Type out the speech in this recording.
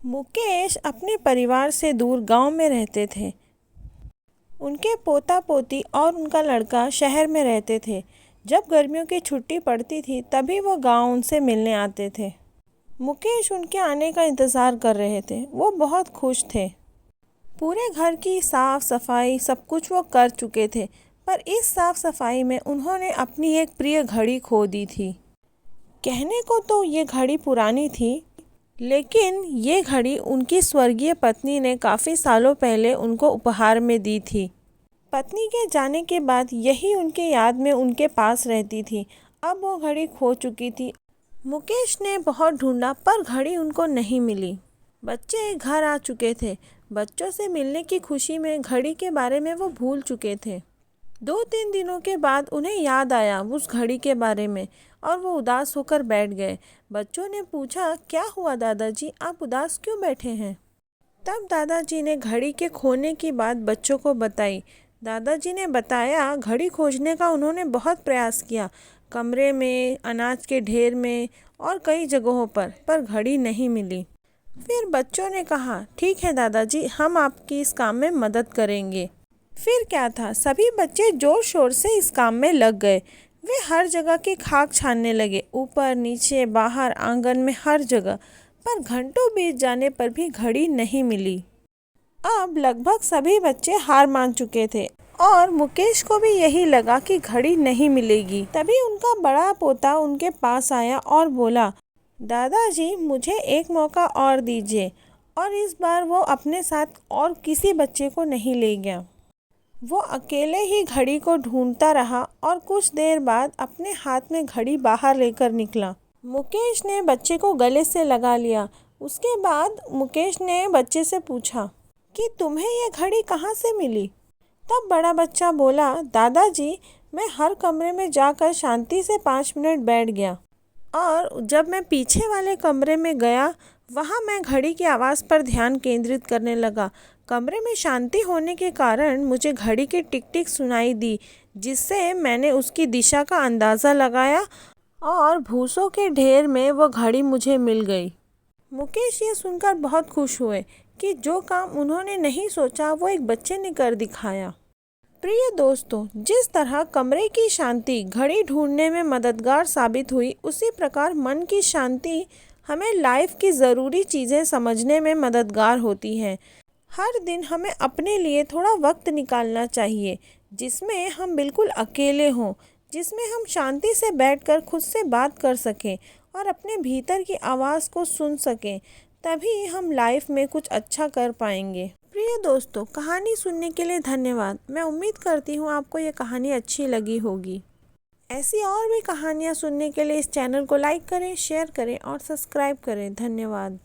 मुकेश अपने परिवार से दूर गांव में रहते थे। उनके पोता पोती और उनका लड़का शहर में रहते थे। जब गर्मियों की छुट्टी पड़ती थी तभी वो गांव उनसे मिलने आते थे। मुकेश उनके आने का इंतज़ार कर रहे थे। वो बहुत खुश थे। पूरे घर की साफ सफाई सब कुछ वो कर चुके थे, पर इस साफ सफाई में उन्होंने अपनी एक प्रिय घड़ी खो दी थी। कहने को तो ये घड़ी पुरानी थी, लेकिन ये घड़ी उनकी स्वर्गीय पत्नी ने काफ़ी सालों पहले उनको उपहार में दी थी। पत्नी के जाने के बाद यही उनके याद में उनके पास रहती थी। अब वो घड़ी खो चुकी थी। मुकेश ने बहुत ढूंढा पर घड़ी उनको नहीं मिली। बच्चे घर आ चुके थे। बच्चों से मिलने की खुशी में घड़ी के बारे में वो भूल चुके थे। 2-3 दिनों के बाद उन्हें याद आया उस घड़ी के बारे में और वो उदास होकर बैठ गए। बच्चों ने पूछा, क्या हुआ दादाजी, आप उदास क्यों बैठे हैं? तब दादाजी ने घड़ी के खोने की बात बच्चों को बताई। दादाजी ने बताया घड़ी खोजने का उन्होंने बहुत प्रयास किया, कमरे में, अनाज के ढेर में और कई जगहों पर घड़ी नहीं मिली। फिर बच्चों ने कहा, ठीक है दादाजी, हम आपकी इस काम में मदद करेंगे। फिर क्या था, सभी बच्चे जोर शोर से इस काम में लग गए। वे हर जगह की खाक छानने लगे, ऊपर नीचे बाहर आंगन में हर जगह। पर घंटों बीत जाने पर भी घड़ी नहीं मिली। अब लगभग सभी बच्चे हार मान चुके थे और मुकेश को भी यही लगा कि घड़ी नहीं मिलेगी। तभी उनका बड़ा पोता उनके पास आया और बोला, दादाजी मुझे एक मौका और दीजिए। और इस बार वो अपने साथ और किसी बच्चे को नहीं ले गया। वो अकेले ही घड़ी को ढूंढता रहा और कुछ देर बाद अपने हाथ में घड़ी बाहर लेकर निकला। मुकेश ने बच्चे को गले से लगा लिया। उसके बाद मुकेश ने बच्चे से पूछा कि तुम्हें ये घड़ी कहाँ से मिली? तब बड़ा बच्चा बोला, दादाजी मैं हर कमरे में जाकर शांति से 5 मिनट बैठ गया और जब मैं पीछे वाले कमरे में गया वहाँ मैं घड़ी की आवाज़ पर ध्यान केंद्रित करने लगा। कमरे में शांति होने के कारण मुझे घड़ी की टिक टिक सुनाई दी, जिससे मैंने उसकी दिशा का अंदाज़ा लगाया और भूसों के ढेर में वो घड़ी मुझे मिल गई। मुकेश ये सुनकर बहुत खुश हुए कि जो काम उन्होंने नहीं सोचा वो एक बच्चे ने कर दिखाया। प्रिय दोस्तों, जिस तरह कमरे की शांति घड़ी ढूंढने में मददगार साबित हुई, उसी प्रकार मन की शांति हमें लाइफ की ज़रूरी चीज़ें समझने में मददगार होती है। हर दिन हमें अपने लिए थोड़ा वक्त निकालना चाहिए, जिसमें हम बिल्कुल अकेले हों, जिसमें हम शांति से बैठकर खुद से बात कर सकें और अपने भीतर की आवाज़ को सुन सकें। तभी हम लाइफ में कुछ अच्छा कर पाएंगे। प्रिय दोस्तों, कहानी सुनने के लिए धन्यवाद। मैं उम्मीद करती हूँ आपको ये कहानी अच्छी लगी होगी। ऐसी और भी कहानियाँ सुनने के लिए इस चैनल को लाइक करें, शेयर करें और सब्सक्राइब करें। धन्यवाद।